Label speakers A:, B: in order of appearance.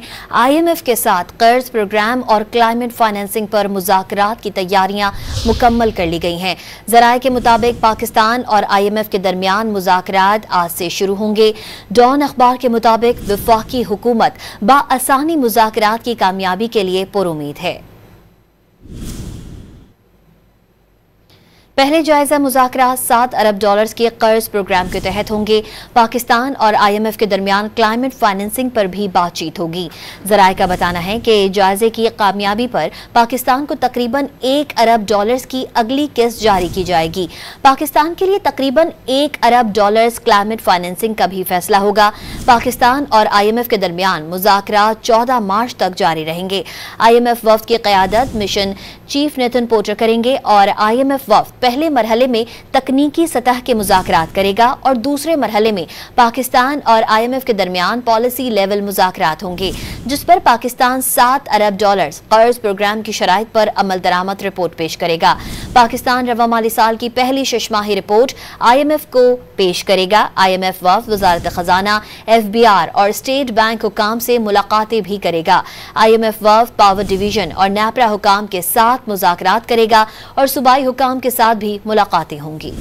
A: हैं IMF के साथ कर्ज प्रोग्राम और क्लाइमेट फाइनेंसिंग पर मुज़ाकरात की तैयारियां मुकम्मल कर ली गई हैं। ज़राए के मुताबिक पाकिस्तान और IMF के दरमियान मुज़ाकरात आज से शुरू होंगे। डॉन अखबार के मुताबिक वफाकी हुकूमत बाआसानी मुज़ाकरात की कामयाबी के लिए पुरुमीद है। पहले जायजा मुज़ाकरात $7 अरब के कर्ज प्रोग्राम के तहत होंगे। पाकिस्तान और IMF के दरमियान क्लाइमेट फाइनेंसिंग पर भी बातचीत होगी। ज़राए का बताना है कि जायजे की कामयाबी पर पाकिस्तान को तकरीबन $1 अरब की अगली किस्त जारी की जाएगी। पाकिस्तान के लिए तकरीबन $1 अरब क्लाइमेट फाइनेंसिंग का भी फैसला होगा। पाकिस्तान और IMF के दरमियान मुज़ाकरात 14 मार्च तक जारी रहेंगे। IMF वफ़द की क़यादत मिशन चीफ नेथन पोर्टर करेंगे और IMF वफ़द पहले मरहले में तकनीकी सतह के मुज़ाकरात करेगा और दूसरे मरहले में पाकिस्तान और IMF के दरमियान पॉलिसी लेवल मुज़ाकरात होंगे, जिस पर पाकिस्तान $7 अरब कर्ज प्रोग्राम की शराइत पर अमल दरामद रिपोर्ट पेश करेगा। पाकिस्तान रवा माली साल की पहली शशमाही रिपोर्ट IMF को पेश करेगा। IMF वफ़द वज़ारत ख़जाना, FBR और स्टेट बैंक हुकाम से मुलाकातें भी करेगा। IMF वफ़द पावर डिवीजन और NAPRA हुकाम के साथ मुज़ाकरात करेगा और सूबाई हुकाम के साथ भी मुलाकातें होंगी।